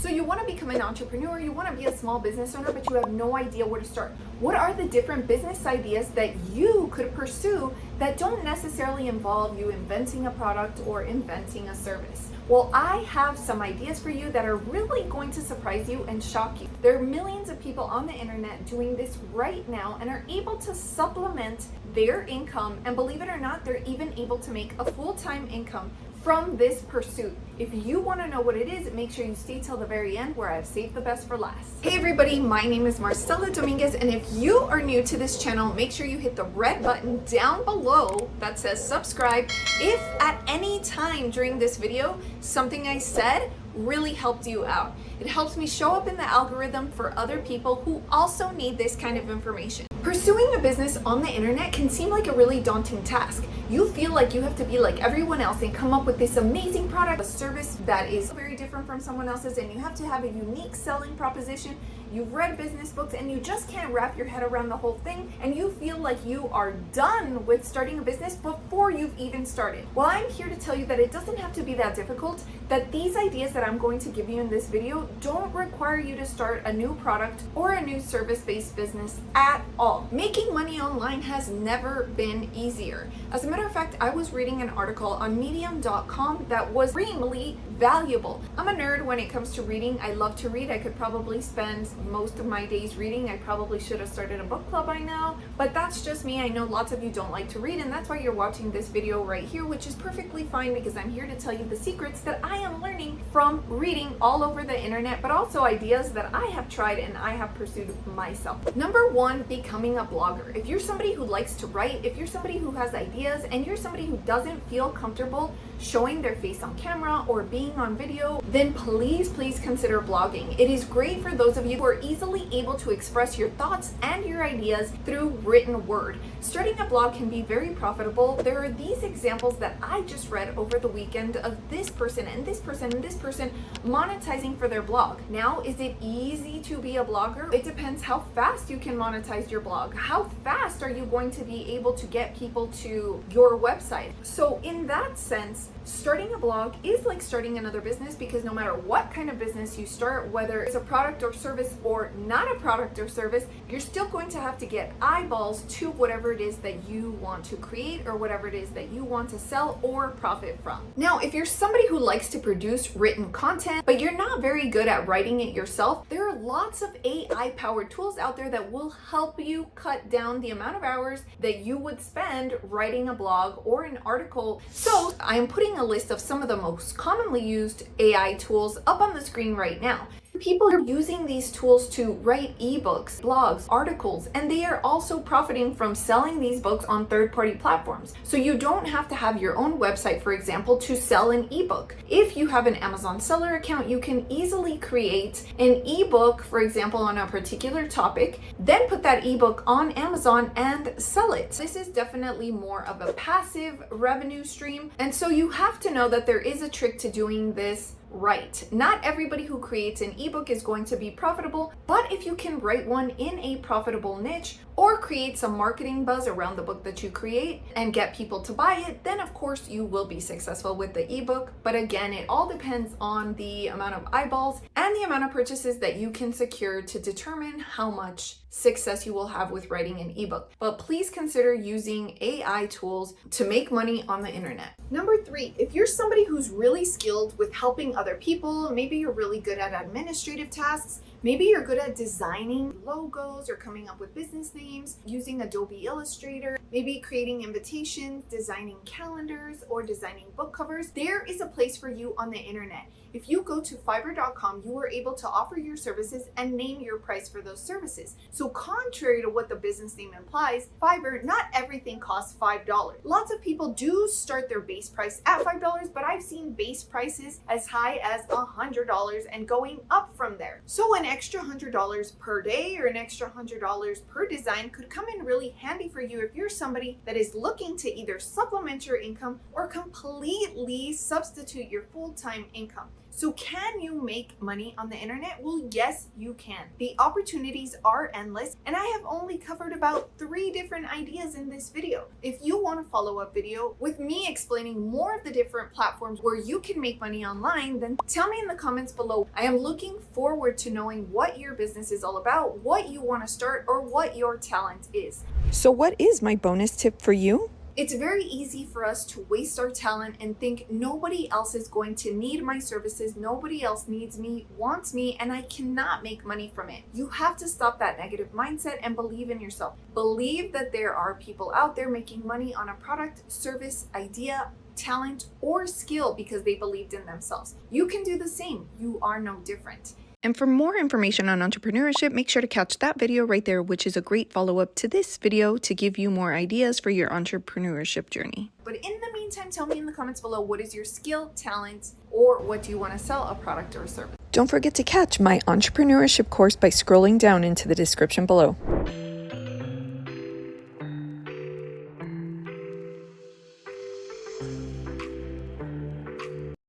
So you want to become an entrepreneur, you want to be a small business owner, but you have no idea where to start. What are the different business ideas that you could pursue that don't necessarily involve you inventing a product or inventing a service? Well, I have some ideas for you that are really going to surprise you and shock you. There are millions of people on the internet doing this right now and are able to supplement their income, and believe it or not, they're even able to make a full-time income from this pursuit. If you want to know what it is, make sure you stay till the very end, where I've saved the best for last. Hey everybody, my name is Marcella Dominguez, and if you are new to this channel, make sure you hit the red button down below that says subscribe. If at any time during this video something I said really helped you out, it helps me show up in the algorithm for other people who also need this kind of information. Pursuing a business on the internet can seem like a really daunting task. You feel like you have to be like everyone else and come up with this amazing product, a service that is very different from someone else's, and you have to have a unique selling proposition. You've read business books and you just can't wrap your head around the whole thing, and you feel like you are done with starting a business before you've even started. Well, I'm here to tell you that it doesn't have to be that difficult, that these ideas that I'm going to give you in this video don't require you to start a new product or a new service-based business at all. Making money online has never been easier. As a matter of fact, I was reading an article on medium.com that was extremely valuable. I'm a nerd when it comes to reading. I love to read. I could probably spend most of my days reading. I probably should have started a book club by now, but that's just me. I know lots of you don't like to read, and that's why you're watching this video right here, which is perfectly fine, because I'm here to tell you the secrets that I am learning from reading all over the internet, but also ideas that I have tried and I have pursued myself. Number one, becoming a blogger. If you're somebody who likes to write, if you're somebody who has ideas, and you're somebody who doesn't feel comfortable showing their face on camera or being on video, then please consider blogging. It is great for those of you who are easily able to express your thoughts and your ideas through written word. Starting a blog can be very profitable. There are these examples that I just read over the weekend of this person and this person and this person monetizing for their blog. Now, is it easy to be a blogger? It depends how fast you can monetize your blog. How fast are you going to be able to get people to your website? So in that sense, starting a blog is like starting another business, because no matter what kind of business you start, whether it's a product or service or not a product or service, you're still going to have to get eyeballs to whatever it is that you want to create or whatever it is that you want to sell or profit from. Now, if you're somebody who likes to produce written content, but you're not very good at writing it yourself, there are lots of AI-powered tools out there that will help you cut down the amount of hours that you would spend writing a blog or an article. So I am putting a list of some of the most commonly used AI tools up on the screen right now. People are using these tools to write ebooks, blogs, articles, and they are also profiting from selling these books on third-party platforms. So you don't have to have your own website, for example, to sell an ebook. If you have an Amazon seller account, you can easily create an ebook, for example, on a particular topic, then put that ebook on Amazon and sell it. This is definitely more of a passive revenue stream, and so you have to know that there is a trick to doing this right. Not everybody who creates an ebook is going to be profitable, but if you can write one in a profitable niche or create some marketing buzz around the book that you create and get people to buy it, then of course you will be successful with the ebook. But again, it all depends on the amount of eyeballs and the amount of purchases that you can secure to determine how much success you will have with writing an ebook. But please consider using AI tools to make money on the internet. Number three, if you're somebody who's really skilled with helping other people, maybe you're really good at administrative tasks, maybe you're good at designing logos or coming up with business names, using Adobe Illustrator, maybe creating invitations, designing calendars, or designing book covers, there is a place for you on the internet. If you go to Fiverr.com, you are able to offer your services and name your price for those services. So contrary to what the business name implies, Fiverr, not everything costs $5. Lots of people do start their base price at $5, but I've seen base prices as high as $100 and going up from there. So an extra $100 per day or an extra $100 per design could come in really handy for you if you're somebody that is looking to either supplement your income or completely substitute your full-time income. So can you make money on the internet? Well, yes, you can. The opportunities are endless, and I have only covered about 3 different ideas in this video. If you want a follow-up video with me explaining more of the different platforms where you can make money online, then tell me in the comments below. I am looking forward to knowing what your business is all about, what you want to start, or what your talent is. So what is my bonus tip for you? It's very easy for us to waste our talent and think nobody else is going to need my services, nobody else needs me, wants me, and I cannot make money from it. You have to stop that negative mindset and believe in yourself. Believe that there are people out there making money on a product, service, idea, talent, or skill because they believed in themselves. You can do the same. You are no different. And for more information on entrepreneurship, make sure to catch that video right there, which is a great follow-up to this video to give you more ideas for your entrepreneurship journey. But in the meantime, tell me in the comments below, what is your skill, talent, or what do you want to sell, a product or a service? Don't forget to catch my entrepreneurship course by scrolling down into the description below.